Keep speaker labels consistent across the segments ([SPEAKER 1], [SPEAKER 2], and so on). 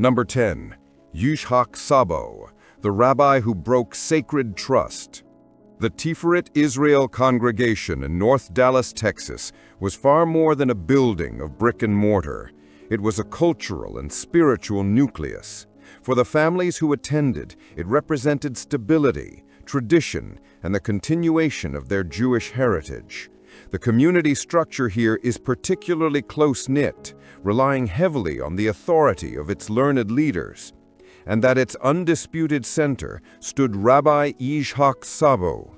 [SPEAKER 1] Number 10. Yizhak Sabo, the rabbi who broke sacred trust. The Tiferet Israel congregation in North Dallas, Texas, was far more than a building of brick and mortar. It was a cultural and spiritual nucleus. For the families who attended, it represented stability, tradition, and the continuation of their Jewish heritage. The community structure here is particularly close-knit, relying heavily on the authority of its learned leaders. And at its undisputed center stood Rabbi Yizhak Sabo.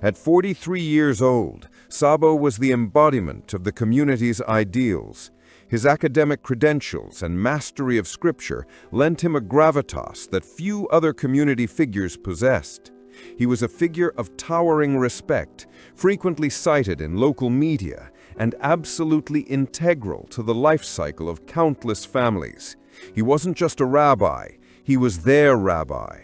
[SPEAKER 1] At 43 years old, Sabo was the embodiment of the community's ideals. His academic credentials and mastery of Scripture lent him a gravitas that few other community figures possessed. He was a figure of towering respect, frequently cited in local media, and absolutely integral to the life cycle of countless families. He wasn't just a rabbi, he was their rabbi.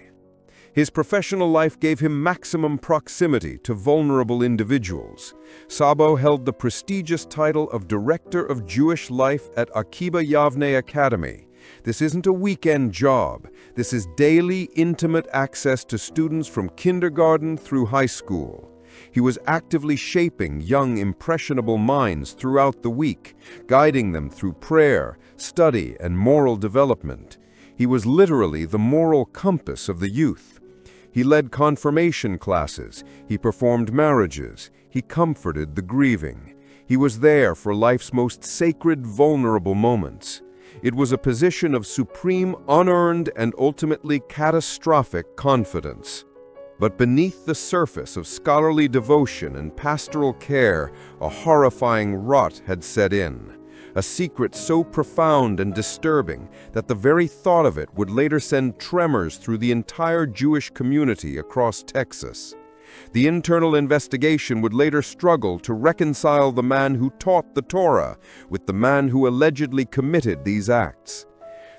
[SPEAKER 1] His professional life gave him maximum proximity to vulnerable individuals. Sabo held the prestigious title of Director of Jewish Life at Akiba Yavne Academy. This isn't a weekend job. This is daily, intimate access to students from kindergarten through high school. He was actively shaping young, impressionable minds throughout the week, guiding them through prayer, study, and moral development. He was literally the moral compass of the youth. He led confirmation classes, he performed marriages, he comforted the grieving. He was there for life's most sacred, vulnerable moments. It was a position of supreme, unearned, and ultimately catastrophic confidence. But beneath the surface of scholarly devotion and pastoral care, a horrifying rot had set in. A secret so profound and disturbing that the very thought of it would later send tremors through the entire Jewish community across Texas. The internal investigation would later struggle to reconcile the man who taught the Torah with the man who allegedly committed these acts.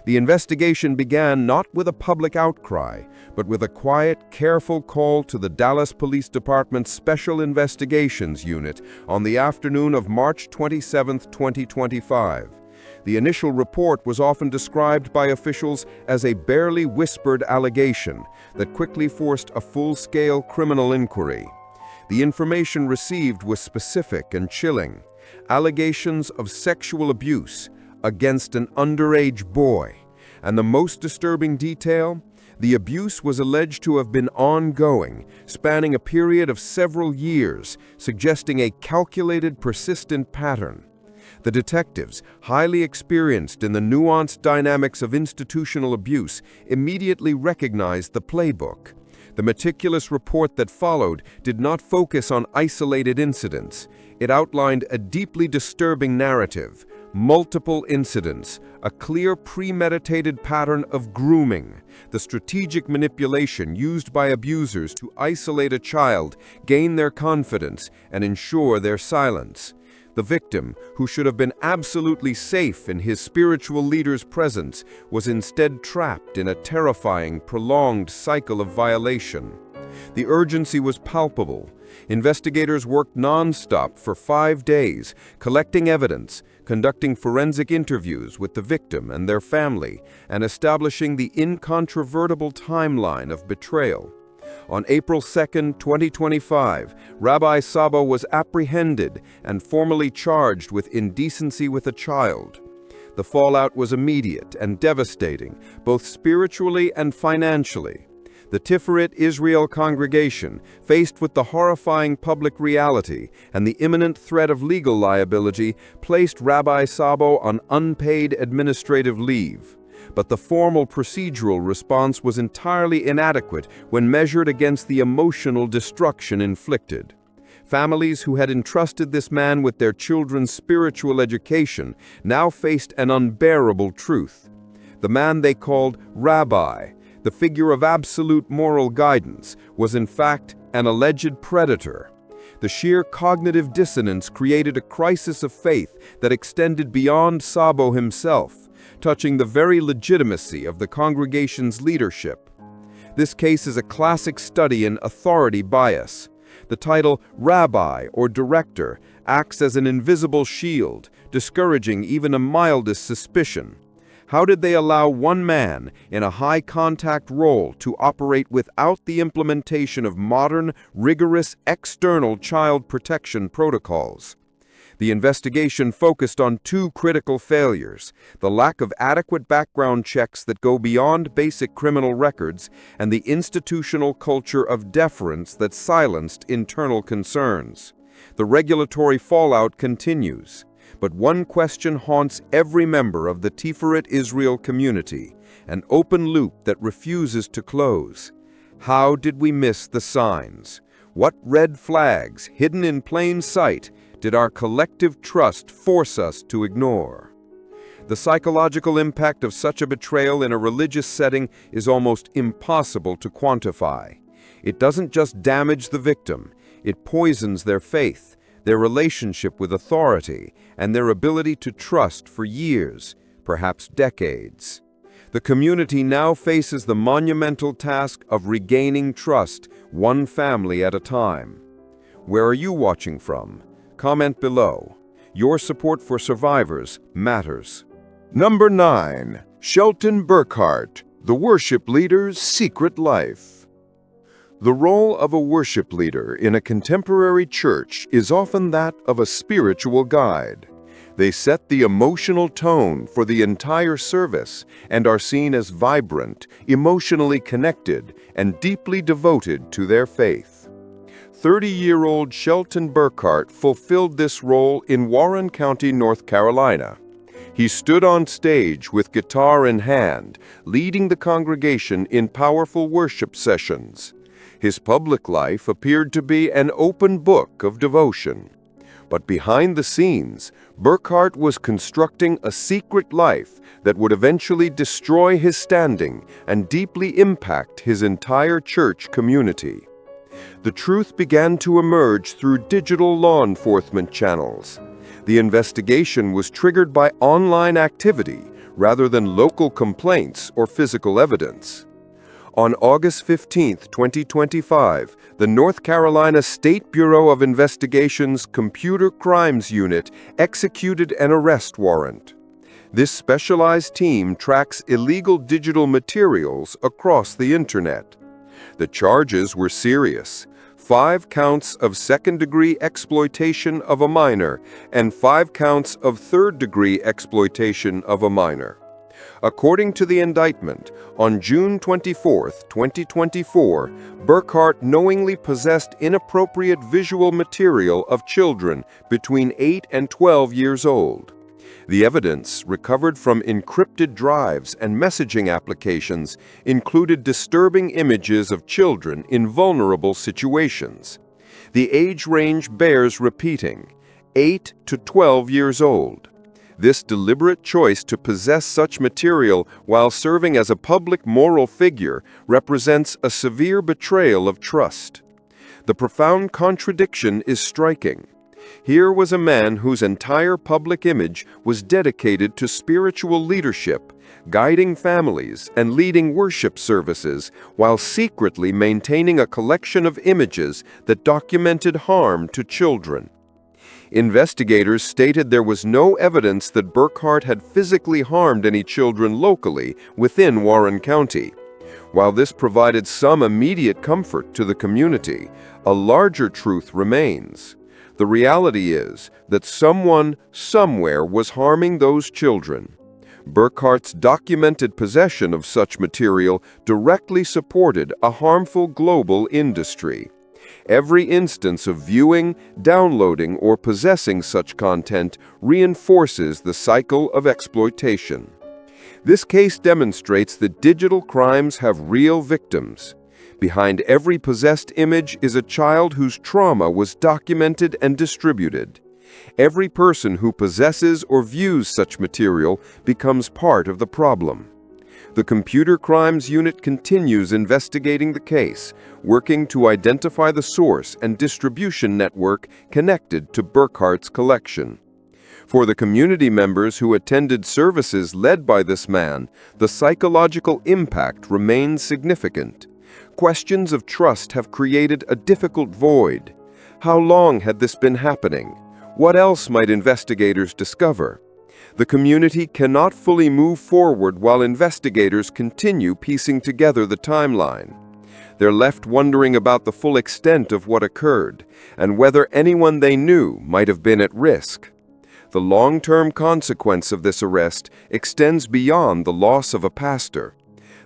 [SPEAKER 1] The investigation began not with a public outcry, but with a quiet, careful call to the Dallas Police Department's Special Investigations Unit on the afternoon of March 27, 2025. The initial report was often described by officials as a barely whispered allegation that quickly forced a full-scale criminal inquiry. The information received was specific and chilling. Allegations of sexual abuse against an underage boy. And the most disturbing detail? The abuse was alleged to have been ongoing, spanning a period of several years, suggesting a calculated, persistent pattern. The detectives, highly experienced in the nuanced dynamics of institutional abuse, immediately recognized the playbook. The meticulous report that followed did not focus on isolated incidents. It outlined a deeply disturbing narrative, multiple incidents, a clear premeditated pattern of grooming, the strategic manipulation used by abusers to isolate a child, gain their confidence, and ensure their silence. The victim, who should have been absolutely safe in his spiritual leader's presence, was instead trapped in a terrifying, prolonged cycle of violation. The urgency was palpable. Investigators worked non-stop for 5 days, collecting evidence, conducting forensic interviews with the victim and their family, and establishing the incontrovertible timeline of betrayal. On April 2, 2025, Rabbi Sabo was apprehended and formally charged with indecency with a child. The fallout was immediate and devastating, both spiritually and financially. The Tiferet Israel congregation, faced with the horrifying public reality and the imminent threat of legal liability, placed Rabbi Sabo on unpaid administrative leave. But the formal procedural response was entirely inadequate when measured against the emotional destruction inflicted. Families who had entrusted this man with their children's spiritual education now faced an unbearable truth. The man they called Rabbi, the figure of absolute moral guidance, was in fact an alleged predator. The sheer cognitive dissonance created a crisis of faith that extended beyond Sabo himself, touching the very legitimacy of the congregation's leadership. This case is a classic study in authority bias. The title rabbi or director acts as an invisible shield, discouraging even a mildest suspicion. How did they allow one man in a high-contact role to operate without the implementation of modern, rigorous external child protection protocols? The investigation focused on two critical failures: the lack of adequate background checks that go beyond basic criminal records, and the institutional culture of deference that silenced internal concerns. The regulatory fallout continues, but one question haunts every member of the Tiferet Israel community, an open loop that refuses to close. How did we miss the signs? What red flags, hidden in plain sight, did our collective trust force us to ignore? The psychological impact of such a betrayal in a religious setting is almost impossible to quantify. It doesn't just damage the victim, it poisons their faith, their relationship with authority, and their ability to trust for years, perhaps decades. The community now faces the monumental task of regaining trust, one family at a time. Where are you watching from? Comment below. Your support for survivors matters.
[SPEAKER 2] Number 9. Shelton Burkart, the worship leader's secret life. The role of a worship leader in a contemporary church is often that of a spiritual guide. They set the emotional tone for the entire service and are seen as vibrant, emotionally connected, and deeply devoted to their faith. 30-year-old Shelton Burkart fulfilled this role in Warren County, North Carolina. He stood on stage with guitar in hand, leading the congregation in powerful worship sessions. His public life appeared to be an open book of devotion. But behind the scenes, Burkart was constructing a secret life that would eventually destroy his standing and deeply impact his entire church community. The truth began to emerge through digital law enforcement channels. The investigation was triggered by online activity rather than local complaints or physical evidence. On August 15, 2025, the North Carolina State Bureau of Investigation's Computer Crimes Unit executed an arrest warrant. This specialized team tracks illegal digital materials across the Internet. The charges were serious: 5 counts of second-degree exploitation of a minor and 5 counts of third-degree exploitation of a minor. According to the indictment, on June 24, 2024, Burkart knowingly possessed inappropriate visual material of children between 8 and 12 years old. The evidence, recovered from encrypted drives and messaging applications, included disturbing images of children in vulnerable situations. The age range bears repeating: 8 to 12 years old. This deliberate choice to possess such material while serving as a public moral figure represents a severe betrayal of trust. The profound contradiction is striking. Here was a man whose entire public image was dedicated to spiritual leadership, guiding families and leading worship services, while secretly maintaining a collection of images that documented harm to children. Investigators stated there was no evidence that Burkart had physically harmed any children locally within Warren County. While this provided some immediate comfort to the community, a larger truth remains. The reality is that someone, somewhere, was harming those children. Burkart's documented possession of such material directly supported a harmful global industry. Every instance of viewing, downloading, or possessing such content reinforces the cycle of exploitation. This case demonstrates that digital crimes have real victims. Behind every possessed image is a child whose trauma was documented and distributed. Every person who possesses or views such material becomes part of the problem. The Computer Crimes Unit continues investigating the case, working to identify the source and distribution network connected to Burkart's collection. For the community members who attended services led by this man, the psychological impact remains significant. Questions of trust have created a difficult void. How long had this been happening? What else might investigators discover? The community cannot fully move forward while investigators continue piecing together the timeline. They're left wondering about the full extent of what occurred and whether anyone they knew might have been at risk. The long-term consequence of this arrest extends beyond the loss of a pastor.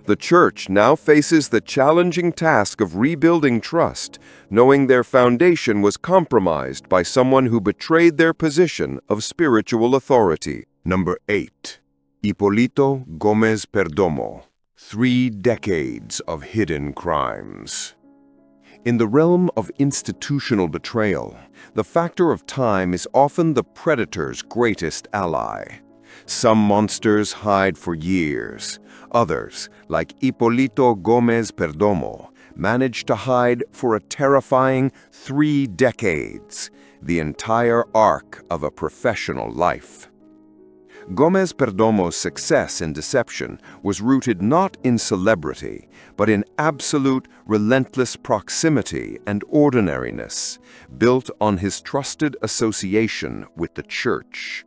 [SPEAKER 2] The church now faces the challenging task of rebuilding trust, knowing their foundation was compromised by someone who betrayed their position of spiritual authority.
[SPEAKER 1] Number 8. Hipolito Gomez-Perdomo. 3 decades of hidden crimes. In the realm of institutional betrayal, the factor of time is often the predator's greatest ally. Some monsters hide for years. Others, like Hipolito Gomez-Perdomo, manage to hide for a terrifying 3 decades, the entire arc of a professional life. Gomez-Perdomo's success in deception was rooted not in celebrity, but in absolute, relentless proximity and ordinariness, built on his trusted association with the church.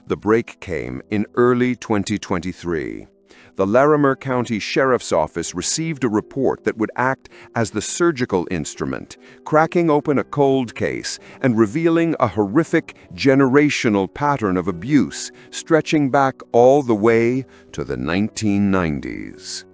[SPEAKER 1] The break came in early 2023. The Larimer County Sheriff's Office received a report that would act as the surgical instrument, cracking open a cold case and revealing a horrific generational pattern of abuse stretching back all the way to the 1990s.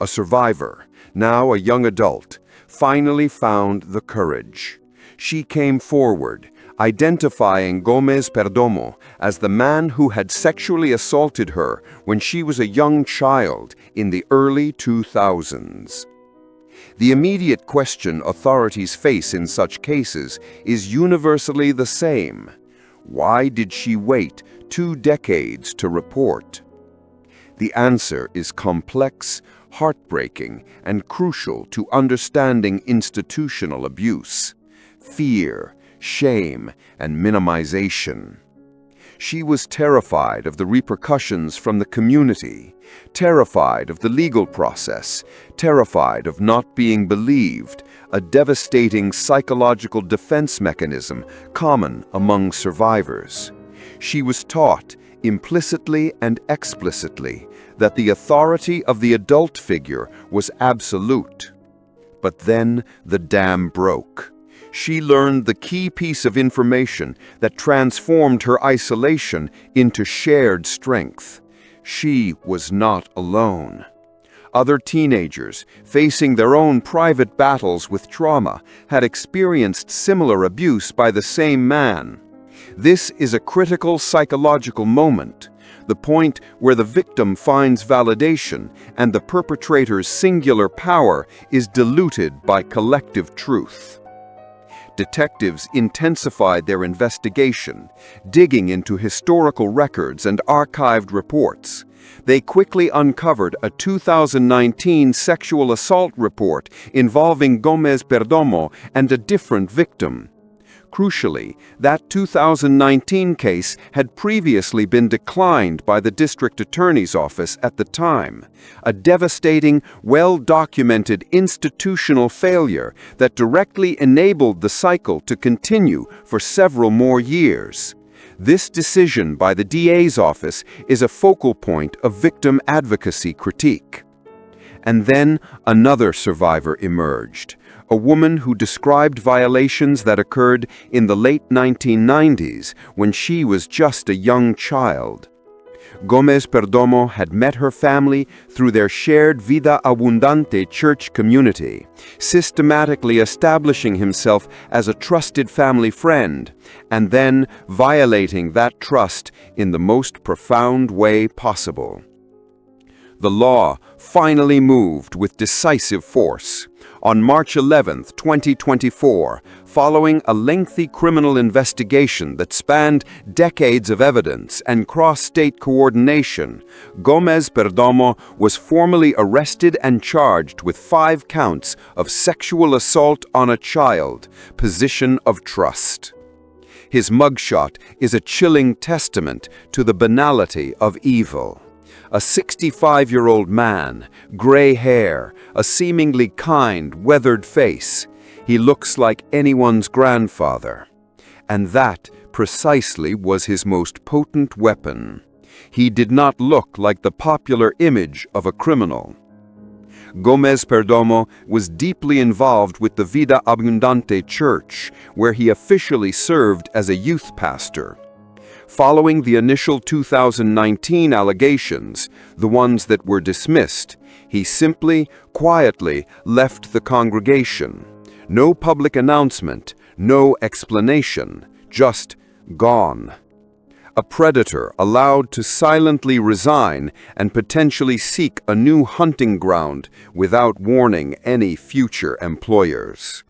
[SPEAKER 1] A survivor, now a young adult, finally found the courage. She came forward, identifying Gomez-Perdomo as the man who had sexually assaulted her when she was a young child in the early 2000s. The immediate question authorities face in such cases is universally the same. Why did she wait 2 decades to report? The answer is complex, heartbreaking, and crucial to understanding institutional abuse: fear, shame, and minimization. She was terrified of the repercussions from the community, terrified of the legal process, terrified of not being believed, a devastating psychological defense mechanism common among survivors. She was taught, implicitly and explicitly, that the authority of the adult figure was absolute. But then the dam broke. She learned the key piece of information that transformed her isolation into shared strength. She was not alone. Other teenagers, facing their own private battles with trauma, had experienced similar abuse by the same man. This is a critical psychological moment, the point where the victim finds validation and the perpetrator's singular power is diluted by collective truth. Detectives intensified their investigation, digging into historical records and archived reports. They quickly uncovered a 2019 sexual assault report involving Gomez-Perdomo and a different victim. Crucially, that 2019 case had previously been declined by the district attorney's office at the time, a devastating, well-documented institutional failure that directly enabled the cycle to continue for several more years. This decision by the DA's office is a focal point of victim advocacy critique. And then another survivor emerged, a woman who described violations that occurred in the late 1990s when she was just a young child. Gomez-Perdomo had met her family through their shared Vida Abundante church community, systematically establishing himself as a trusted family friend, and then violating that trust in the most profound way possible. The law finally moved with decisive force. On March 11, 2024, following a lengthy criminal investigation that spanned decades of evidence and cross-state coordination, Gomez-Perdomo was formally arrested and charged with 5 counts of sexual assault on a child, position of trust. His mugshot is a chilling testament to the banality of evil. A 65-year-old man, gray hair, a seemingly kind, weathered face. He looks like anyone's grandfather. And that
[SPEAKER 2] precisely was his most potent weapon. He did not look like the popular image of a criminal. Gomez-Perdomo was deeply involved with the Vida Abundante Church, where he officially served as a youth pastor. Following the initial 2019 allegations, the ones that were dismissed, he simply, quietly left the congregation. No public announcement, no explanation, just gone. A predator allowed to silently resign and potentially seek a new hunting ground without warning any future employers.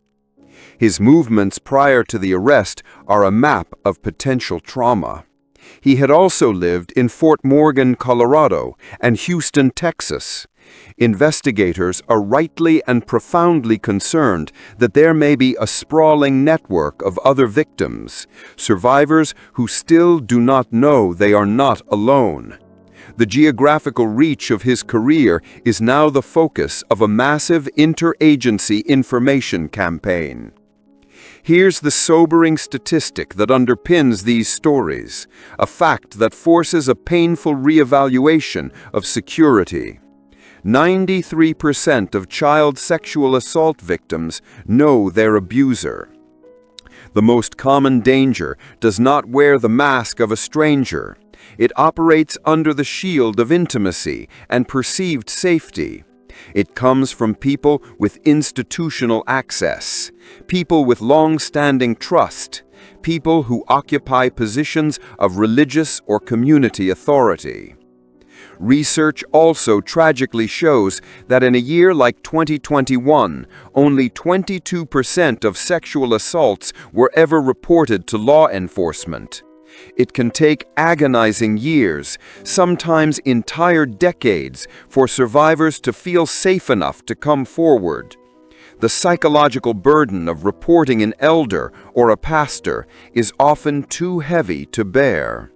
[SPEAKER 2] His movements prior to the arrest are a map of potential trauma. He had also lived in Fort Morgan, Colorado, and Houston, Texas. Investigators are rightly and profoundly concerned that there may be a sprawling network of other victims, survivors who still do not know they are not alone. The geographical reach of his career is now the focus of a massive interagency information campaign. Here's the sobering statistic that underpins these stories, a fact that forces a painful reevaluation of security. 93% of child sexual assault victims know their abuser. The most common danger does not wear the mask of a stranger. It operates under the shield of intimacy and perceived safety. It comes from people with institutional access, people with long-standing trust, people who occupy positions of religious or community authority. Research also tragically shows that in a year like 2021, only 22% of sexual assaults were ever reported to law enforcement. It can take agonizing years, sometimes entire decades, for survivors to feel safe enough to come forward. The psychological burden of reporting an elder or a pastor is often too heavy to bear.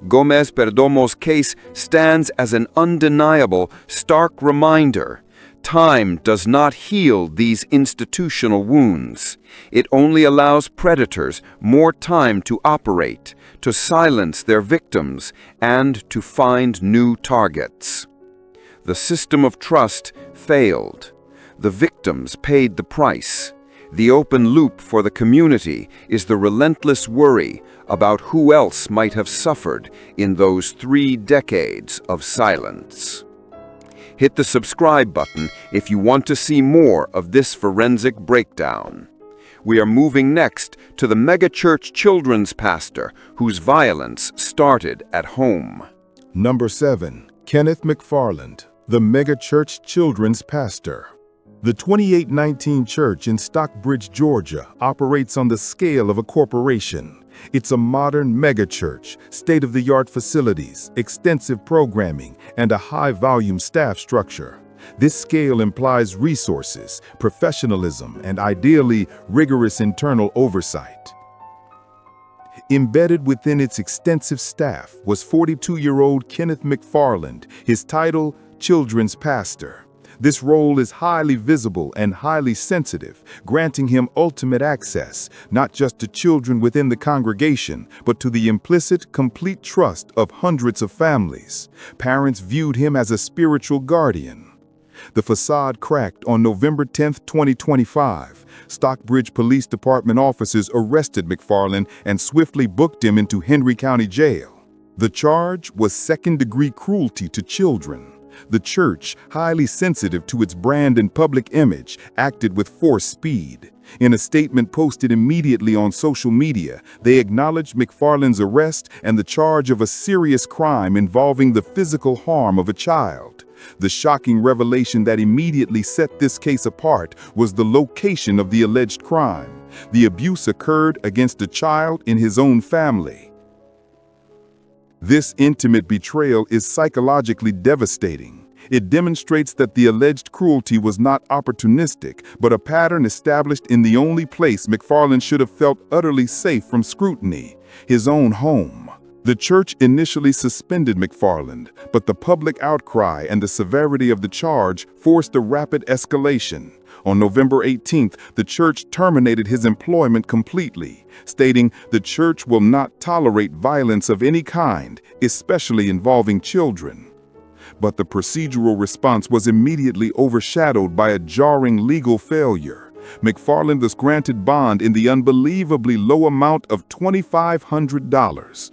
[SPEAKER 2] Gomez-Perdomo's case stands as an undeniable, stark reminder. Time does not heal these institutional wounds. It only allows predators more time to operate, to silence their victims, and to find new targets. The system of trust failed. The victims paid the price. The open loop for the community is the relentless worry about who else might have suffered in those 3 decades of silence. Hit the subscribe button if you want to see more of this forensic breakdown. We are moving next to the Megachurch children's pastor whose violence started at home.
[SPEAKER 3] Number 7. Kenneth McFarland, the Megachurch children's pastor. The 2819 church in Stockbridge, Georgia, operates on the scale of a corporation. It's a modern megachurch, state-of-the-art facilities, extensive programming, and a high-volume staff structure. This scale implies resources, professionalism, and ideally, rigorous internal oversight. Embedded within its extensive staff was 42-year-old Kenneth McFarland, his title, children's pastor. This role is highly visible and highly sensitive, granting him ultimate access, not just to children within the congregation, but to the implicit, complete trust of hundreds of families. Parents viewed him as a spiritual guardian. The facade cracked on November 10, 2025. Stockbridge Police Department officers arrested McFarland and swiftly booked him into Henry County Jail. The charge was second-degree cruelty to children. The church, highly sensitive to its brand and public image, acted with forced speed. In a statement posted immediately on social media, they acknowledged McFarland's arrest and the charge of a serious crime involving the physical harm of a child. The shocking revelation that immediately set this case apart was the location of the alleged crime. The abuse occurred against a child in his own family. This intimate betrayal is psychologically devastating. It demonstrates that the alleged cruelty was not opportunistic, but a pattern established in the only place McFarland should have felt utterly safe from scrutiny, his own home. The church initially suspended McFarland, but the public outcry and the severity of the charge forced a rapid escalation. On November 18th, the church terminated his employment completely, stating the church will not tolerate violence of any kind, especially involving children. But the procedural response was immediately overshadowed by a jarring legal failure. McFarland was granted bond in the unbelievably low amount of $2,500.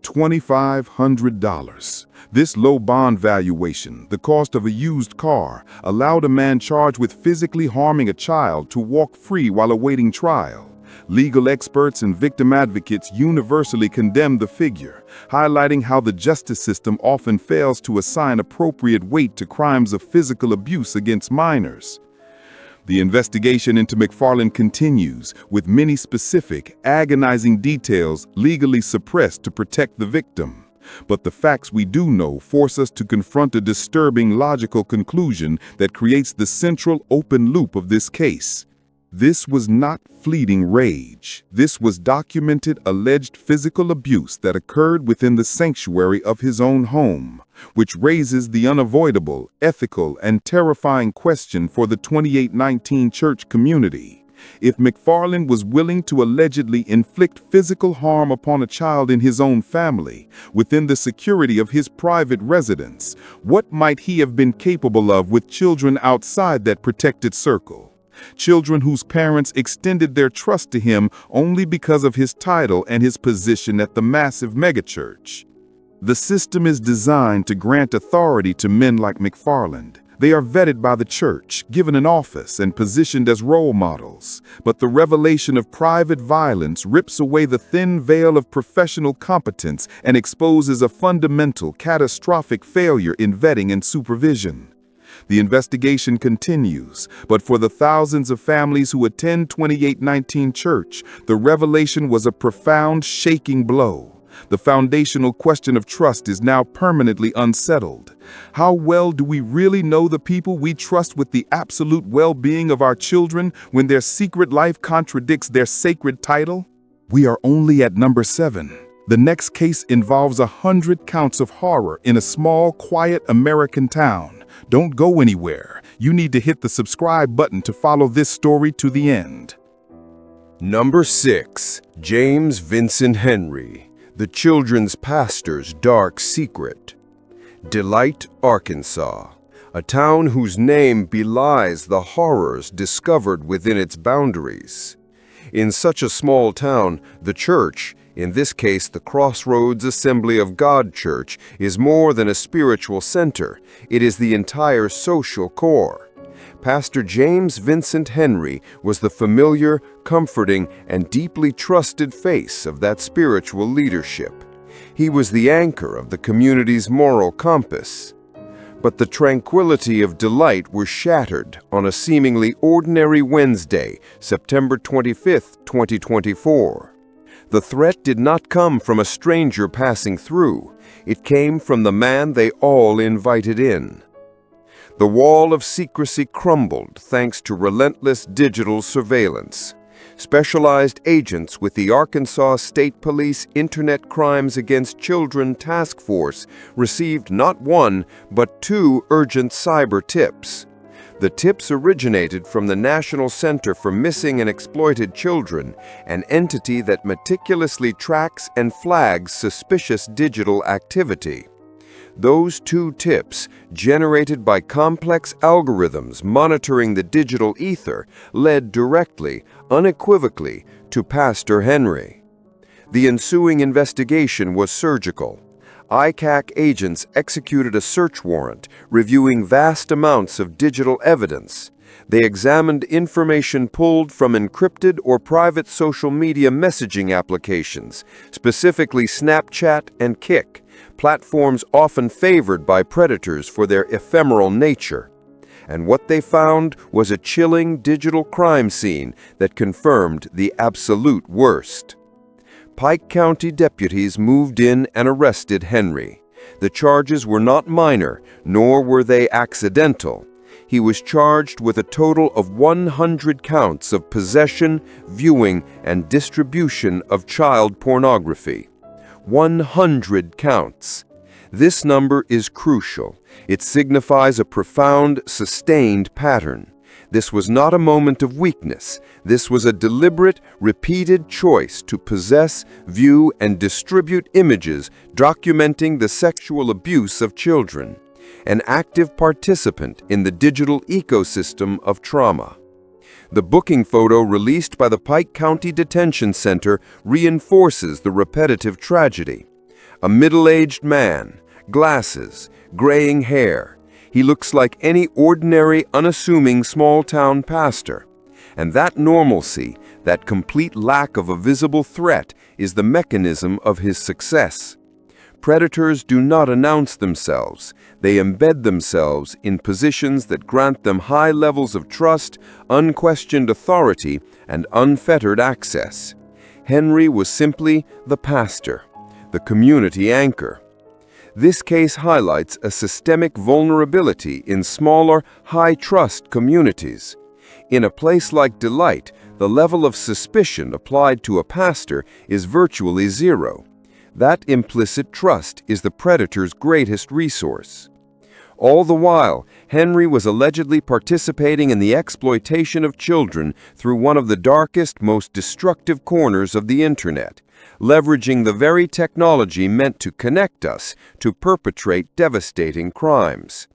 [SPEAKER 3] $2,500. This low bond valuation, the cost of a used car, allowed a man charged with physically harming a child to walk free while awaiting trial. Legal experts and victim advocates universally condemn the figure, highlighting how the justice system often fails to assign appropriate weight to crimes of physical abuse against minors. The investigation into McFarland continues, with many specific, agonizing details legally suppressed to protect the victim. But the facts we do know force us to confront a disturbing logical conclusion that creates the central open loop of this case. This was not fleeting rage. This was documented alleged physical abuse that occurred within the sanctuary of his own home, which raises the unavoidable, ethical, and terrifying question for the 2819 church community. If McFarland was willing to allegedly inflict physical harm upon a child in his own family, within the security of his private residence, what might he have been capable of with children outside that protected circle? Children whose parents extended their trust to him only because of his title and his position at the massive megachurch. The system is designed to grant authority to men like McFarland. They are vetted by the church, given an office, and positioned as role models. But the revelation of private violence rips away the thin veil of professional competence and exposes a fundamental, catastrophic failure in vetting and supervision. The investigation continues, but for the thousands of families who attend 2819 Church, the revelation was a profound, shaking blow. The foundational question of trust is now permanently unsettled. How well do we really know the people we trust with the absolute well-being of our children when their secret life contradicts their sacred title? We are only at number 7. The next case involves 100 counts of horror in a small, quiet American town. Don't go anywhere. You need to hit the subscribe button to follow this story to the end.
[SPEAKER 1] Number 6. James Vincent Henry, the children's pastor's dark secret. Delight, Arkansas, a town whose name belies the horrors discovered within its boundaries. In such a small town, the church, in this case the Crossroads Assembly of God Church, is more than a spiritual center. It is the entire social core. Pastor James Vincent Henry was the familiar, comforting, and deeply trusted face of that spiritual leadership. He was the anchor of the community's moral compass. But the tranquility of Delight was shattered on a seemingly ordinary Wednesday, September 25, 2024. The threat did not come from a stranger passing through. It came from the man they all invited in. The wall of secrecy crumbled thanks to relentless digital surveillance. Specialized agents with the Arkansas State Police Internet Crimes Against Children Task Force received not one, but 2 urgent cyber tips. The tips originated from the National Center for Missing and Exploited Children, an entity that meticulously tracks and flags suspicious digital activity. Those 2 tips, generated by complex algorithms monitoring the digital ether, led directly, unequivocally, to Pastor Henry. The ensuing investigation was surgical. ICAC agents executed a search warrant, reviewing vast amounts of digital evidence. They examined information pulled from encrypted or private social media messaging applications, specifically Snapchat and Kik, platforms often favored by predators for their ephemeral nature. And what they found was a chilling digital crime scene that confirmed the absolute worst. Pike County deputies moved in and arrested Henry. The charges were not minor, nor were they accidental. He was charged with a total of 100 counts of possession, viewing, and distribution of child pornography.
[SPEAKER 2] 100 counts. This number is crucial. It signifies a profound, sustained pattern. This was not a moment of weakness. This was a deliberate, repeated choice to possess, view, and distribute images documenting the sexual abuse of children. An active participant in the digital ecosystem of trauma. The booking photo released by the Pike County Detention Center reinforces the repetitive tragedy. A middle-aged man, glasses, graying hair. He looks like any ordinary, unassuming small-town pastor. And that normalcy, that complete lack of a visible threat, is the mechanism of his success. Predators do not announce themselves. They embed themselves in positions that grant them high levels of trust, unquestioned authority, and unfettered access. Henry was simply the pastor, the community anchor. This case highlights a systemic vulnerability in smaller, high-trust communities. In a place like Delight, the level of suspicion applied to a pastor is virtually zero. That implicit trust is the predator's greatest resource. All the while, Henry was allegedly participating in the exploitation of children through one of the darkest, most destructive corners of the Internet, leveraging the very technology meant to connect us to perpetrate devastating crimes.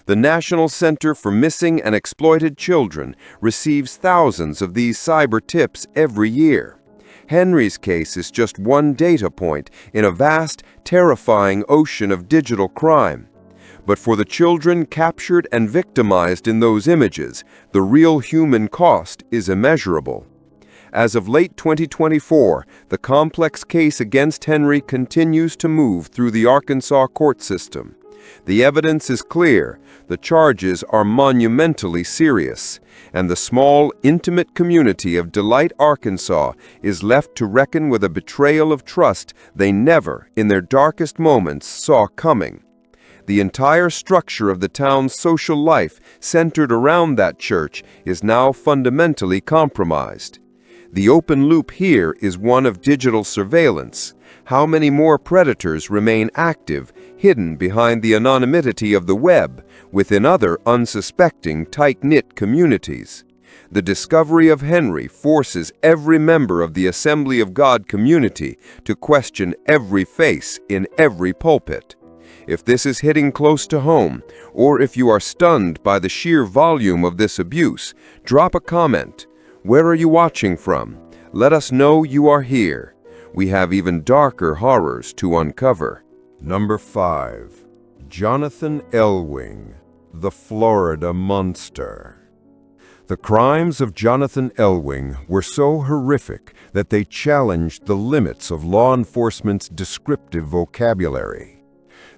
[SPEAKER 2] The National Center for Missing and Exploited Children receives thousands of these cyber tips every year. Henry's case is just one data point in a vast, terrifying ocean of digital crime. But for the children captured and victimized in those images, the real human cost is immeasurable. As of late 2024, the complex case against Henry continues to move through the Arkansas court system. The evidence is clear, the charges are monumentally serious, and the small, intimate community of Delight, Arkansas is left to reckon with a betrayal of trust they never, in their darkest moments, saw coming. The entire structure of the town's social life centered around that church is now fundamentally compromised. The open loop here is one of digital surveillance. How many more predators remain active, hidden behind the anonymity of the web, within other unsuspecting, tight-knit communities? The discovery of Henry forces every member of the Assembly of God community to question every face in every pulpit. If this is hitting close to home, or if you are stunned by the sheer volume of this abuse, drop a comment. Where are you watching from? Let us know you are here. We have even darker horrors to uncover.
[SPEAKER 1] Number 5. Jonathan Elwing, the Florida Monster. The crimes of Jonathan Elwing were so horrific that they challenged the limits of law enforcement's descriptive vocabulary.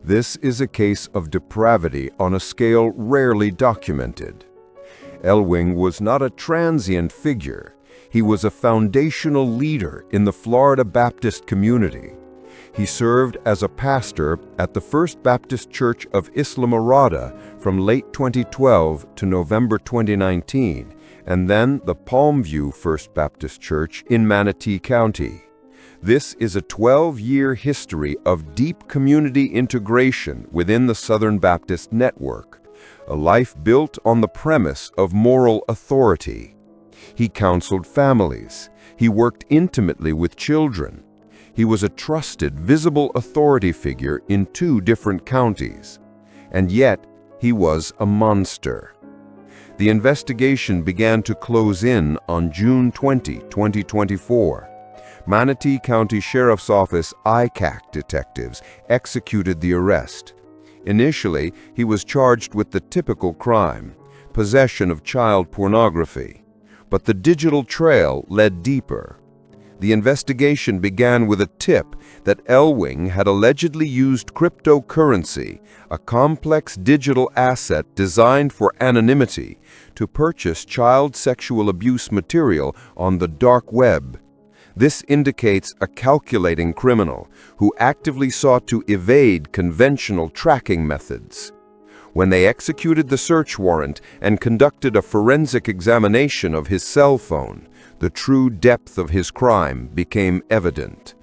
[SPEAKER 1] This is a case of depravity on a scale rarely documented. Elwing was not a transient figure. He was a foundational leader in the Florida Baptist community. He served as a pastor at the First Baptist Church of Islamorada from late 2012 to November 2019, and then the Palmview First Baptist Church in Manatee County. This is a 12-year history of deep community integration within the Southern Baptist Network, a life built on the premise of moral authority. He counseled families. He worked intimately with children. He was a trusted, visible authority figure in 2 different counties. And yet, he was a monster. The investigation began to close in on June 20, 2024. Manatee County Sheriff's Office ICAC detectives executed the arrest. Initially, he was charged with the typical crime, possession of child pornography. But the digital trail led deeper. The investigation began with a tip that Elwing had allegedly used cryptocurrency, a complex digital asset designed for anonymity, to purchase child sexual abuse material on the dark web. This indicates a calculating criminal who actively sought to evade conventional tracking methods. When they executed the search warrant and conducted a forensic examination of his cell phone, the true depth of his crime became evident.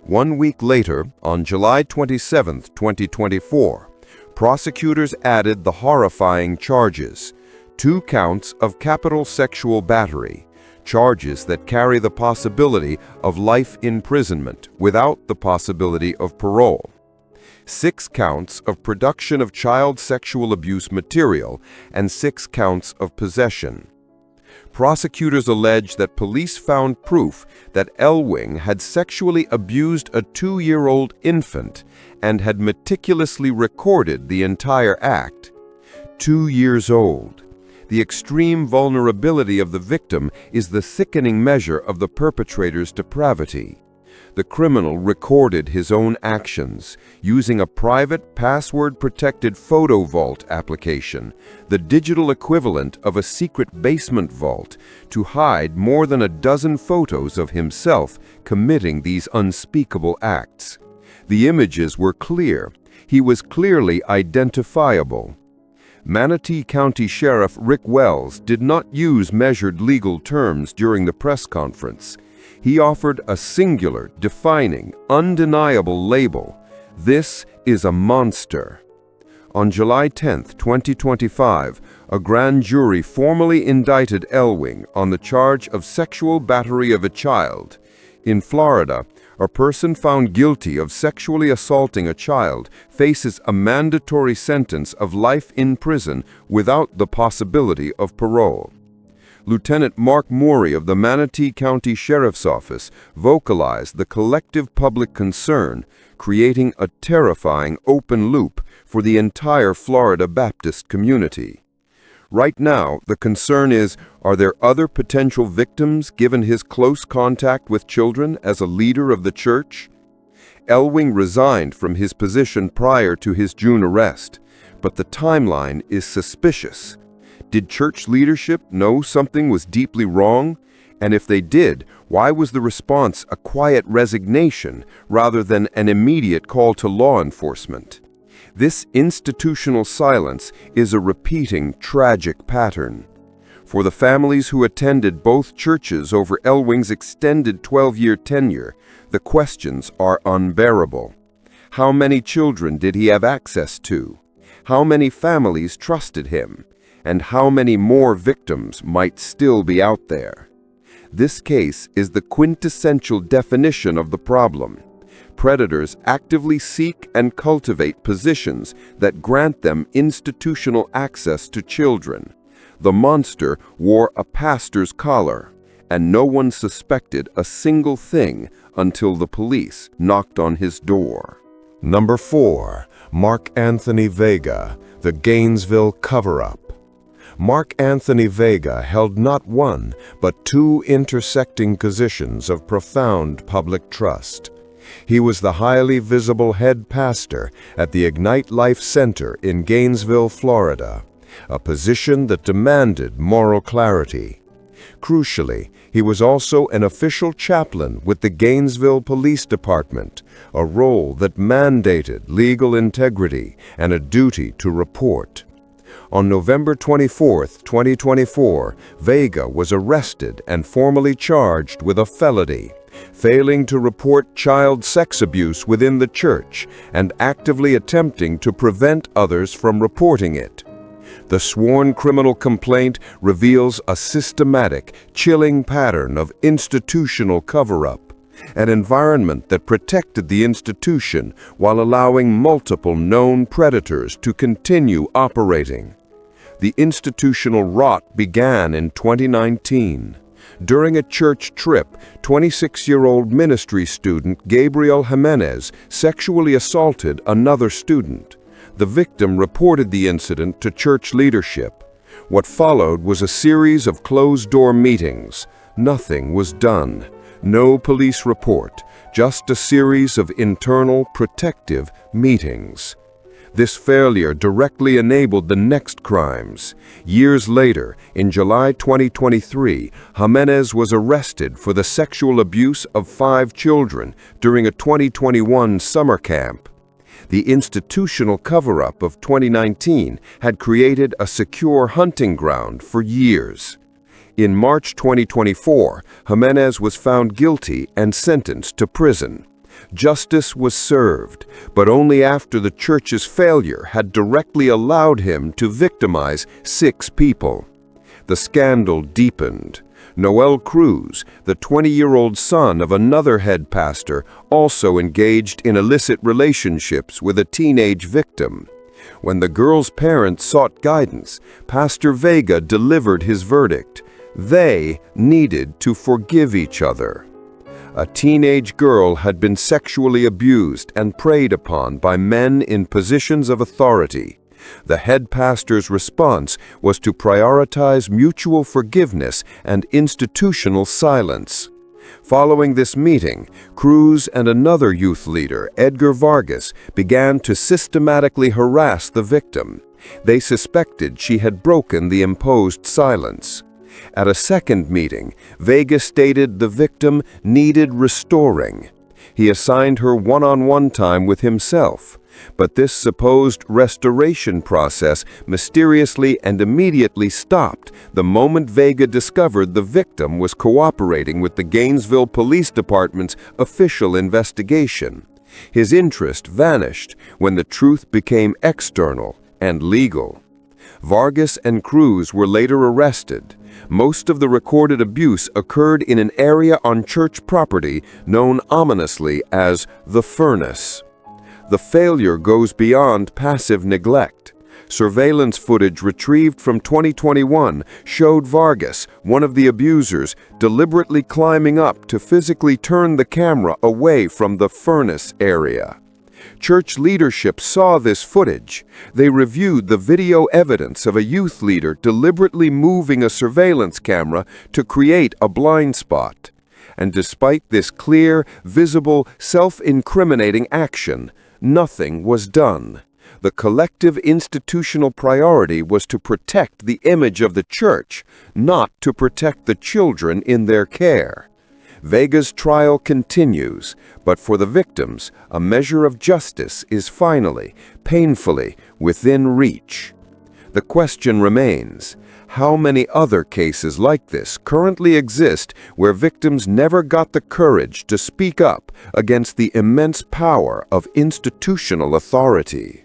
[SPEAKER 2] 1 week later, on July 27, 2024, prosecutors added the horrifying charges: 2 counts of capital sexual battery, charges that carry the possibility of life imprisonment without the possibility of parole; 6 counts of production of child sexual abuse material, and 6 counts of possession. Prosecutors allege that police found proof that Elwing had sexually abused a 2-year-old infant and had meticulously recorded the entire act. 2 years old. The extreme vulnerability of the victim is the sickening measure of the perpetrator's depravity. The criminal recorded his own actions using a private password-protected photo vault application, the digital equivalent of a secret basement vault, to hide more than a dozen photos of himself committing these unspeakable acts. The images were clear. He was clearly identifiable. Manatee County Sheriff Rick Wells did not use measured legal terms during the press conference. He offered a singular, defining, undeniable label: "This is a monster." On July 10, 2025, a grand jury formally indicted Elwing on the charge of sexual battery of a child. In Florida, a person found guilty of sexually assaulting a child faces a mandatory sentence of life in prison without the possibility of parole. Lieutenant Mark Morey of the Manatee County Sheriff's Office vocalized the collective public concern, creating a terrifying open loop for the entire Florida Baptist community. Right now, the concern is, are there other potential victims given his close contact with children as a leader of the church? Elwing resigned from his position prior to his June arrest, but the timeline is suspicious. Did church leadership know something was deeply wrong? And if they did, why was the response a quiet resignation rather than an immediate call to law enforcement? This institutional silence is a repeating, tragic pattern. For the families who attended both churches over Elwing's extended 12-year tenure, the questions are unbearable. How many children did he have access to? How many families trusted him? And how many more victims might still be out there? This case is the quintessential definition of the problem. Predators actively seek and cultivate positions that grant them institutional access to children. The monster wore a pastor's collar, and no one suspected a single thing until the police knocked on his door.
[SPEAKER 1] Number 4. Mark Anthony Vega, the Gainesville cover-up. Mark Anthony Vega held not one, but 2 intersecting positions of profound public trust. He was the highly visible head pastor at the Ignite Life Center in Gainesville, Florida, a position that demanded moral clarity. Crucially, he was also an official chaplain with the Gainesville Police Department, a role that mandated legal integrity and a duty to report. On November 24, 2024, Vega was arrested and formally charged with a felony, failing to report child sex abuse within the church and actively attempting to prevent others from reporting it. The sworn criminal complaint reveals a systematic, chilling pattern of institutional cover-up, an environment that protected the institution while allowing multiple known predators to continue operating. The institutional rot began in 2019. During a church trip, 26-year-old ministry student Gabriel Jimenez sexually assaulted another student. The victim reported the incident to church leadership. What followed was a series of closed-door meetings. Nothing was done. No police report, just a series of internal protective meetings. This failure directly enabled the next crimes. Years later, in July 2023, Jimenez was arrested for the sexual abuse of 5 children during a 2021 summer camp. The institutional cover-up of 2019 had created a secure hunting ground for years. In March 2024, Jimenez was found guilty and sentenced to prison.
[SPEAKER 2] Justice was served, but only after the church's failure had directly allowed him to victimize 6 people. The scandal deepened. Noel Cruz, the 20-year-old son of another head pastor, also engaged in illicit relationships with a teenage victim. When the girl's parents sought guidance, Pastor Vega delivered his verdict. They needed to forgive each other. A teenage girl had been sexually abused and preyed upon by men in positions of authority. The head pastor's response was to prioritize mutual forgiveness and institutional silence. Following this meeting, Cruz and another youth leader, Edgar Vargas, began to systematically harass the victim. They suspected she had broken the imposed silence. At a second meeting, Vega stated the victim needed restoring. He assigned her one-on-one time with himself. But this supposed restoration process mysteriously and immediately stopped the moment Vega discovered the victim was cooperating with the Gainesville Police Department's official investigation. His interest vanished when the truth became external and legal. Vargas and Cruz were later arrested. Most of the recorded abuse occurred in an area on church property known ominously as the Furnace. The failure goes beyond passive neglect. Surveillance footage retrieved from 2021 showed Vargas, one of the abusers, deliberately climbing up to physically turn the camera away from the furnace area. Church leadership saw this footage. They reviewed the video evidence of a youth leader deliberately moving a surveillance camera to create a blind spot. And despite this clear, visible, self-incriminating action, nothing was done. The collective institutional priority was to protect the image of the church, not to protect the children in their care. Vega's trial continues, but for the victims, a measure of justice is finally, painfully, within reach. The question remains, how many other cases like this currently exist where victims never got the courage to speak up against the immense power of institutional authority?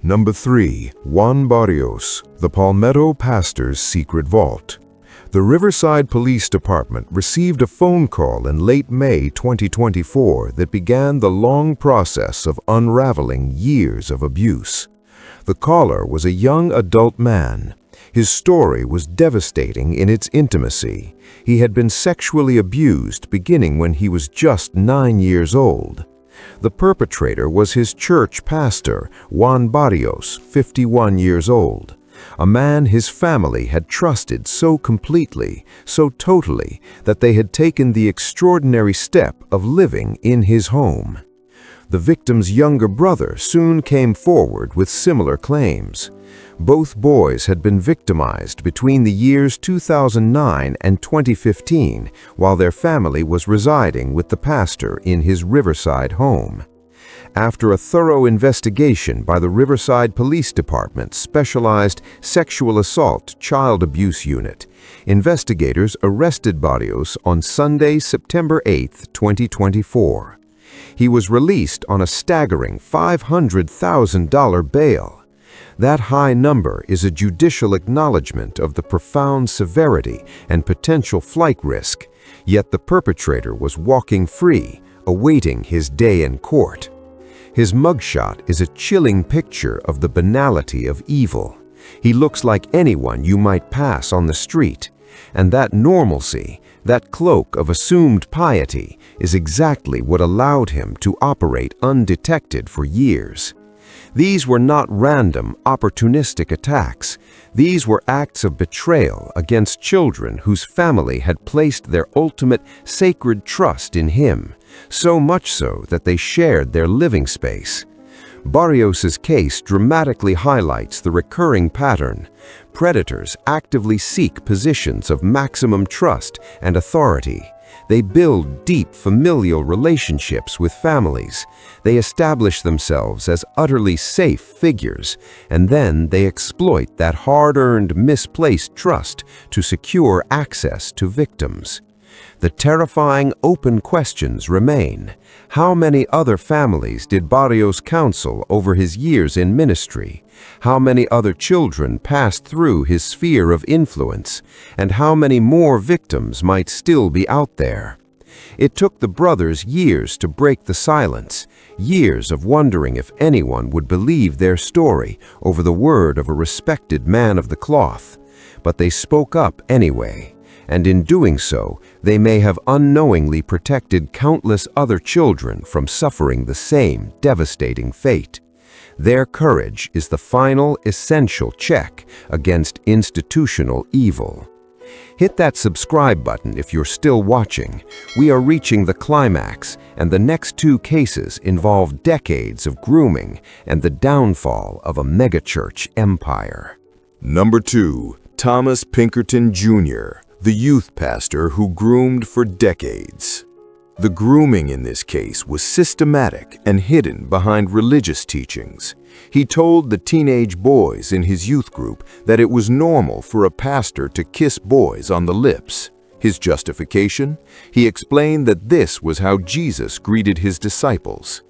[SPEAKER 1] Number 3. Juan Barrios, the Palmetto pastor's secret vault. The Riverside Police Department received a phone call in late May 2024 that began the long process of unraveling years of abuse. The caller was a young adult man. His story was devastating in its intimacy. He had been sexually abused beginning when he was just 9 years old. The perpetrator was his church pastor, Juan Barrios, 51 years old. A man his family had trusted so completely, so totally, that they had taken the extraordinary step of living in his home. The victim's younger brother soon came forward with similar claims. Both boys had been victimized between the years 2009 and 2015 while their family was residing with the pastor in his Riverside home. After a thorough investigation by the Riverside Police Department's specialized sexual assault child abuse unit, investigators arrested Barrios on Sunday, September 8, 2024. He was released on a staggering $500,000 bail. That high number is a judicial acknowledgement of the profound severity and potential flight risk, yet the perpetrator was walking free, awaiting his day in court. His mugshot is a chilling picture of the banality of evil. He looks like anyone you might pass on the street, and that normalcy, that cloak of assumed piety, is exactly what allowed him to operate undetected for years. These were not random, opportunistic attacks. These were acts of betrayal against children whose family had placed their ultimate sacred trust in him, so much so that they shared their living space. Barrios's case dramatically highlights the recurring pattern. Predators actively seek positions of maximum trust and authority. They build deep familial relationships with families. They establish themselves as utterly safe figures, and then they exploit that hard-earned, misplaced trust to secure access to victims.
[SPEAKER 4] The terrifying open questions remain. How many other families did Barrios counsel over his years in ministry? How many other children passed through his sphere of influence? And how many more victims might still be out there? It took the brothers years to break the silence, years of wondering if anyone would believe their story over the word of a respected man of the cloth. But they spoke up anyway, and in doing so, they may have unknowingly protected countless other children from suffering the same devastating fate. Their courage is the final essential check against institutional evil. Hit that subscribe button if you're still watching. We are reaching the climax, and the next two cases involve decades of grooming and the downfall of a megachurch empire.
[SPEAKER 2] Number 2. Thomas Pinkerton Jr., the youth pastor who groomed for decades. The grooming in this case was systematic and hidden behind religious teachings. He told the teenage boys in his youth group that it was normal for a pastor to kiss boys on the lips. His justification? He explained that this was how Jesus greeted his disciples.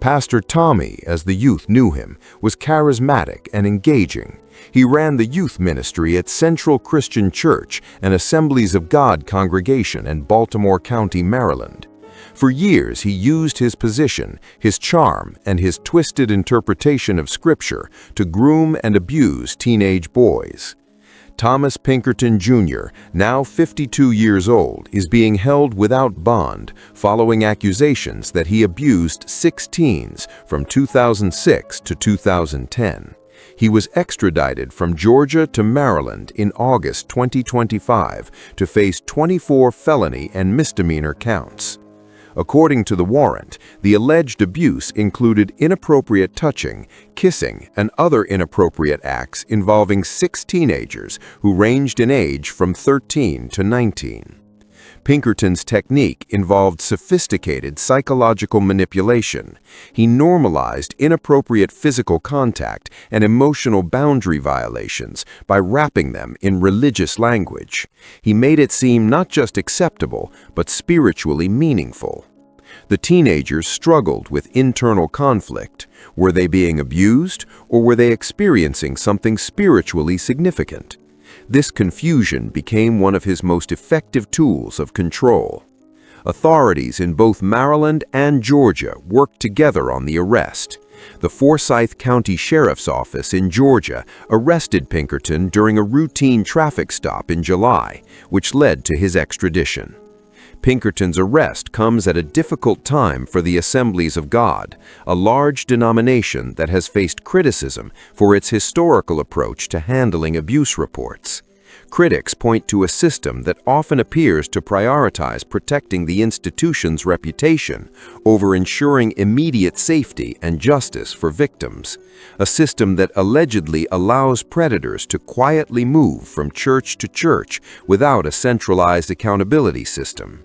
[SPEAKER 2] Pastor Tommy, as the youth knew him, was charismatic and engaging. He ran the youth ministry at Central Christian Church and Assemblies of God congregation in Baltimore County, Maryland. For years, he used his position, his charm, and his twisted interpretation of Scripture to groom and abuse teenage boys. Thomas Pinkerton Jr., now 52 years old, is being held without bond following accusations that he abused 6 teens from 2006 to 2010. He was extradited from Georgia to Maryland in August 2025 to face 24 felony and misdemeanor counts. According to the warrant, the alleged abuse included inappropriate touching, kissing, and other inappropriate acts involving 6 teenagers who ranged in age from 13 to 19. Pinkerton's technique involved sophisticated psychological manipulation. He normalized inappropriate physical contact and emotional boundary violations by wrapping them in religious language. He made it seem not just acceptable, but spiritually meaningful. The teenagers struggled with internal conflict. Were they being abused, or were they experiencing something spiritually significant? This confusion became one of his most effective tools of control. Authorities in both Maryland and Georgia worked together on the arrest. The Forsyth County Sheriff's Office in Georgia arrested Pinkerton during a routine traffic stop in July, which led to his extradition. Pinkerton's arrest comes at a difficult time for the Assemblies of God, a large denomination that has faced criticism for its historical approach to handling abuse reports. Critics point to a system that often appears to prioritize protecting the institution's reputation over ensuring immediate safety and justice for victims, a system that allegedly allows predators to quietly move from church to church without a centralized accountability system.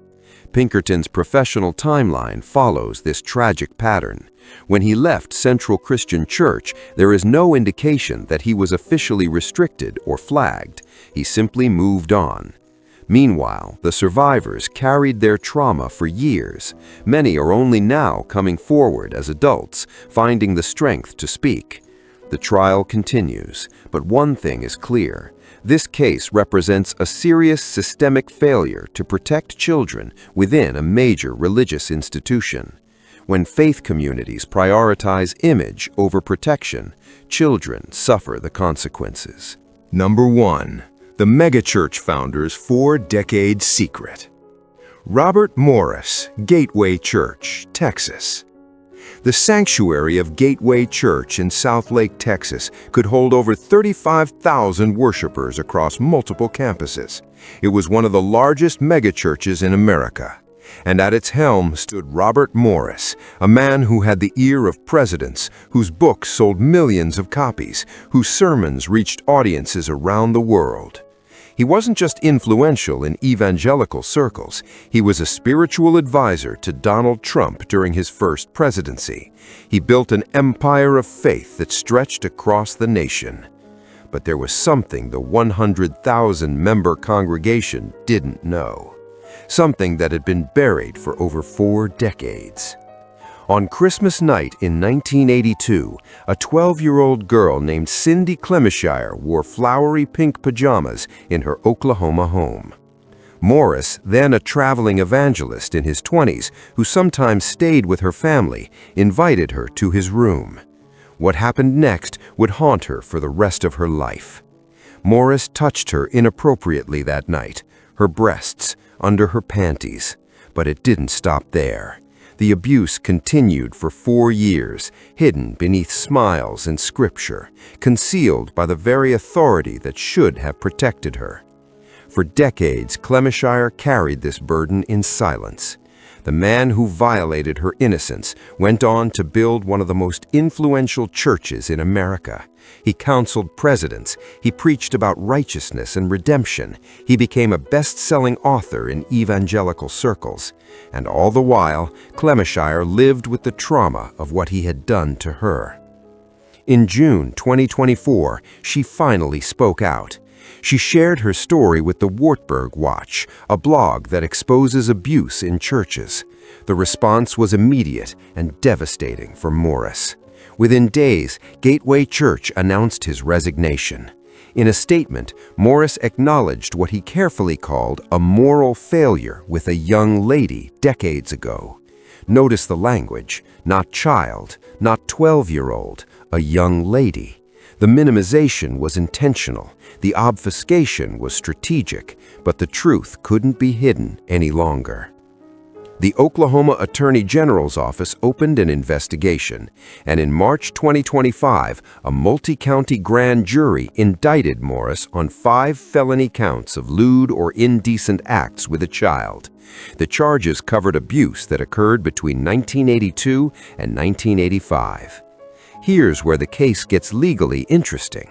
[SPEAKER 2] Pinkerton's professional timeline follows this tragic pattern. When he left Central Christian Church, there is no indication that he was officially restricted or flagged. He simply moved on. Meanwhile, the survivors carried their trauma for years. Many are only now coming forward as adults, finding the strength to speak. The trial continues, but one thing is clear. This case represents a serious systemic failure to protect children within a major religious institution. When faith communities prioritize image over protection, children suffer the consequences. Number 1. The megachurch founder's 4-decade secret. Robert Morris, Gateway Church, Texas. The sanctuary of Gateway Church in Southlake, Texas, could hold over 35,000 worshipers across multiple campuses. It was one of the largest megachurches in America. And at its helm stood Robert Morris, a man who had the ear of presidents, whose books sold millions of copies, whose sermons reached audiences around the world. He wasn't just influential in evangelical circles, he was a spiritual advisor to Donald Trump during his first presidency. He built an empire of faith that stretched across the nation. But there was something the 100,000-member congregation didn't know.
[SPEAKER 4] something that had been buried for over 4 decades. On Christmas night in 1982, a 12-year-old girl named Cindy Clemishire wore flowery pink pajamas in her Oklahoma home. Morris, then a traveling evangelist in his 20s who sometimes stayed with her family, invited her to his room. What happened next would haunt her for the rest of her life. Morris touched her inappropriately that night, her breasts, under her panties. But it didn't stop there. The abuse continued for 4 years, hidden beneath smiles and scripture, concealed by the very authority that should have protected her. For decades, Clemishire carried this burden in silence. The man who violated her innocence went on to build one of the most influential churches in America. He counseled presidents, he preached about righteousness and redemption, he became a best-selling author in evangelical circles. And all the while, Clemishire lived with the trauma of what he had done to her. In June 2024, she finally spoke out. She shared her story with the Wartburg Watch, a blog that exposes abuse in churches. The response was immediate and devastating for Morris. Within days, Gateway Church announced his resignation. In a statement, Morris acknowledged what he carefully called a moral failure with a young lady decades ago. Notice the language, not child, not 12-year-old, a young lady. The minimization was intentional, the obfuscation was strategic, but the truth couldn't be hidden any longer. The Oklahoma Attorney General's office opened an investigation, and in March 2025, a multi-county grand jury indicted Morris on 5 felony counts of lewd or indecent acts with a child. The charges covered abuse that occurred between 1982 and 1985. Here's where the case gets legally interesting.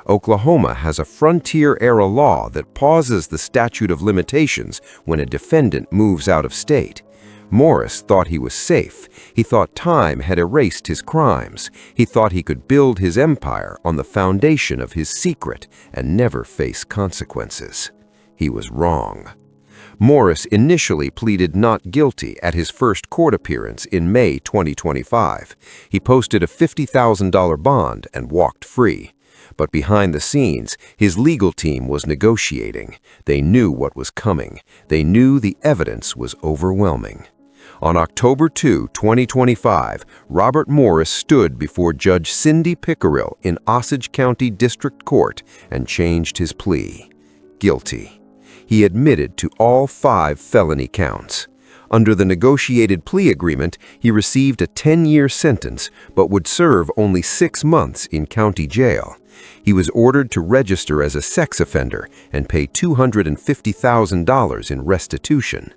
[SPEAKER 4] Oklahoma has a frontier-era law that pauses the statute of limitations when a defendant moves out of state. Morris thought he was safe. He thought time had erased his crimes. He thought he could build his empire on the foundation of his secret and never face consequences. He was wrong. Morris initially pleaded not guilty at his first court appearance in May 2025. He posted a $50,000 bond and walked free. But behind the scenes, his legal team was negotiating. They knew what was coming. They knew the evidence was overwhelming. On October 2, 2025, Robert Morris stood before Judge Cindy Pickerill in Osage County District Court and changed his plea. Guilty. He admitted to all 5 felony counts. Under the negotiated plea agreement, he received a 10-year sentence, but would serve only 6 months in county jail. He was ordered to register as a sex offender and pay $250,000 in restitution.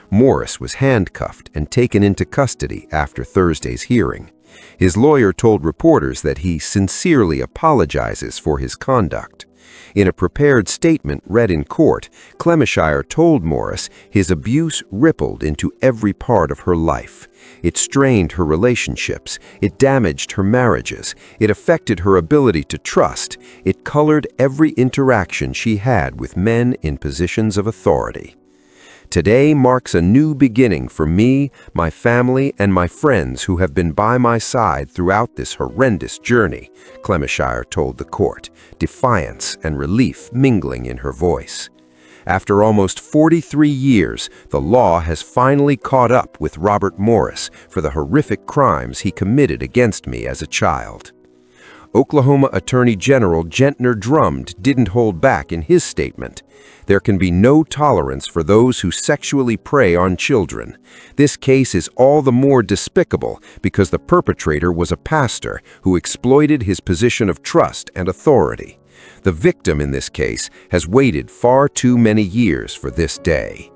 [SPEAKER 4] Morris was handcuffed and taken into custody after Thursday's hearing. His lawyer told reporters that he sincerely apologizes for his conduct. In a prepared statement read in court, Clemishire told Morris his abuse rippled into every part of her life. It strained her relationships, it damaged her marriages, it affected her ability to trust, it colored every interaction she had with men in positions of authority. Today marks a new beginning for me, my family, and my friends who have been by my side throughout this horrendous journey, Clemishire told the court, defiance and relief mingling in her voice. After almost 43 years, the law has finally caught up with Robert Morris for the horrific crimes he committed against me as a child. Oklahoma Attorney General Gentner Drummed didn't hold back in his statement. There can be no tolerance for those who sexually prey on children. This case is all the more despicable because the perpetrator was a pastor who exploited his position of trust and authority. The victim in this case has waited far too many years for this day.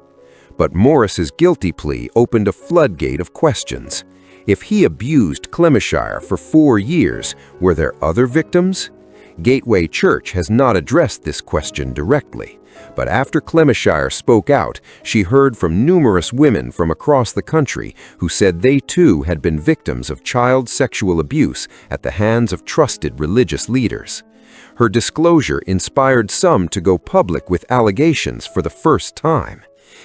[SPEAKER 4] But Morris's guilty plea opened a floodgate of questions. If he abused Clemishire for 4 years, were there other victims? Gateway Church has not addressed this question directly, but after Clemishire spoke out, she heard from numerous women from across the country who said they too had been victims of child sexual abuse at the hands of trusted religious leaders. Her disclosure inspired some to go public with allegations for the first time.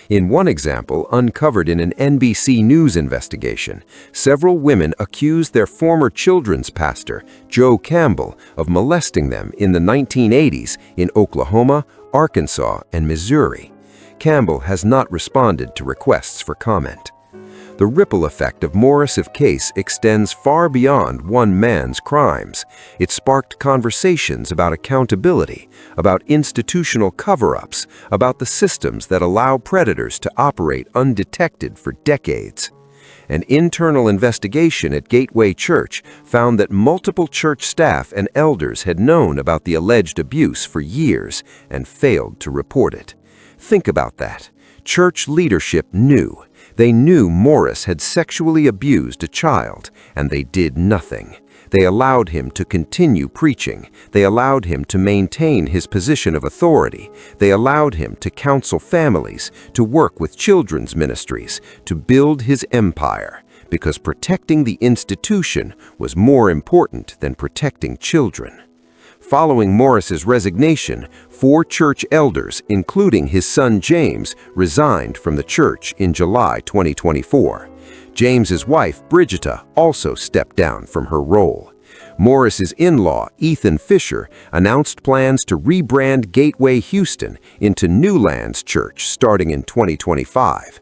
[SPEAKER 4] In one example, uncovered in an NBC News investigation, several women accused their former children's pastor, Joe Campbell, of molesting them in the 1980s in Oklahoma, Arkansas, and Missouri. Campbell has not responded to requests for comment. The ripple effect of Morris's case extends far beyond one man's crimes. It sparked conversations about accountability, about institutional cover-ups, about the systems that allow predators to operate undetected for decades. An internal investigation at Gateway Church found that multiple church staff and elders had known about the alleged abuse for years and failed to report it. Think about that. Church leadership knew. They knew Morris had sexually abused a child, and they did nothing. They allowed him to continue preaching. They allowed him to maintain his position of authority. They allowed him to counsel families, to work with children's ministries, to build his empire, because protecting the institution was more important than protecting children. Following Morris's resignation, 4 church elders, including his son James, resigned from the church in July 2024. James's wife, Brigida, also stepped down from her role. Morris's in-law, Ethan Fisher, announced plans to rebrand Gateway Houston into Newlands Church starting in 2025.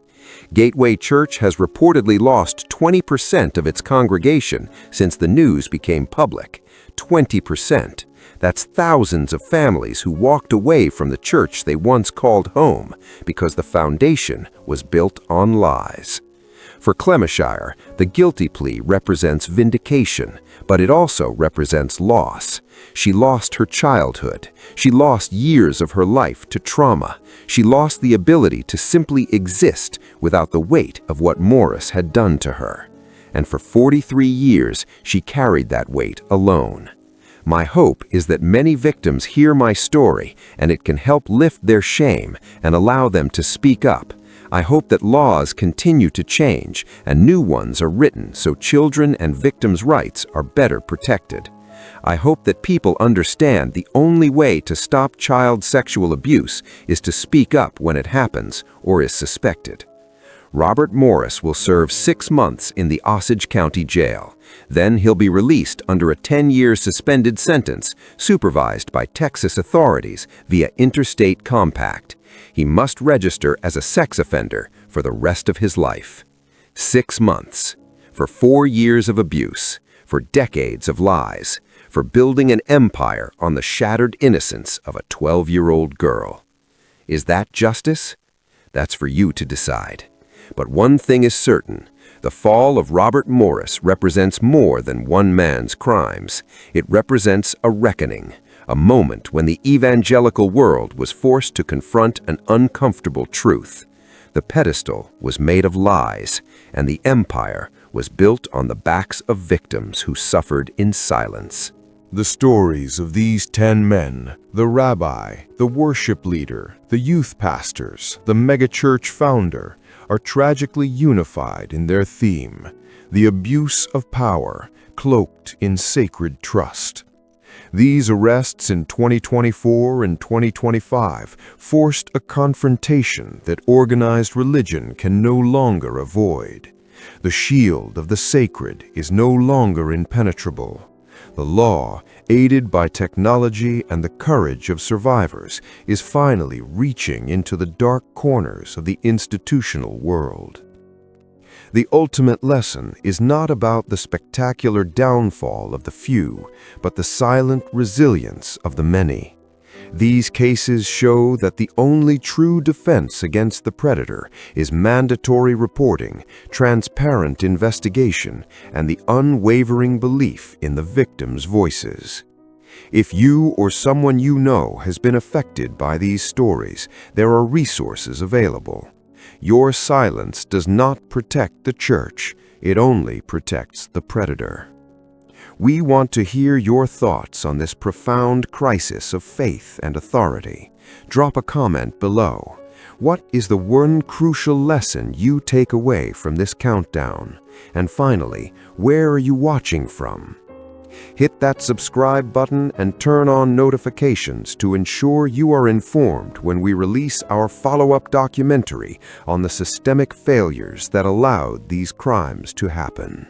[SPEAKER 4] Gateway Church has reportedly lost 20% of its congregation since the news became public. 20%. That's thousands of families who walked away from the church they once called home because the foundation was built on lies. For Clemishire, the guilty plea represents vindication, but it also represents loss. She lost her childhood. She lost years of her life to trauma. She lost the ability to simply exist without the weight of what Morris had done to her. And for 43 years, she carried that weight alone. My hope is that many victims hear my story and it can help lift their shame and allow them to speak up. I hope that laws continue to change and new ones are written so children and victims' rights are better protected. I hope that people understand the only way to stop child sexual abuse is to speak up when it happens or is suspected. Robert Morris will serve 6 months in the Osage County Jail. Then he'll be released under a 10-year suspended sentence supervised by Texas authorities via interstate compact. He must register as a sex offender for the rest of his life. 6 months. For 4 years of abuse. For decades of lies. For building an empire on the shattered innocence of a 12-year-old girl. Is that justice? That's for you to decide. But one thing is certain. The fall of Robert Morris represents more than one man's crimes. It represents a reckoning, a moment when the evangelical world was forced to confront an uncomfortable truth. The pedestal was made of lies, and the empire was built on the backs of victims who suffered in silence.
[SPEAKER 3] The stories of these 10 men, the rabbi, the worship leader, the youth pastors, the megachurch founder, are tragically unified in their theme, the abuse of power cloaked in sacred trust. These arrests in 2024 and 2025 forced a confrontation that organized religion can no longer avoid. The shield of the sacred is no longer impenetrable. The law, aided by technology and the courage of survivors, is finally reaching into the dark corners of the institutional world. The ultimate lesson is not about the spectacular downfall of the few, but the silent resilience of the many. These cases show that the only true defense against the predator is mandatory reporting, transparent investigation, and the unwavering belief in the victims' voices. If you or someone you know has been affected by these stories, there are resources available. Your silence does not protect the church, it only protects the predator. We want to hear your thoughts on this profound crisis of faith and authority. Drop a comment below. What is the one crucial lesson you take away from this countdown? And finally, where are you watching from?
[SPEAKER 4] Hit that subscribe button and turn on notifications to ensure you are informed when we release our follow-up documentary on the systemic failures that allowed these crimes to happen.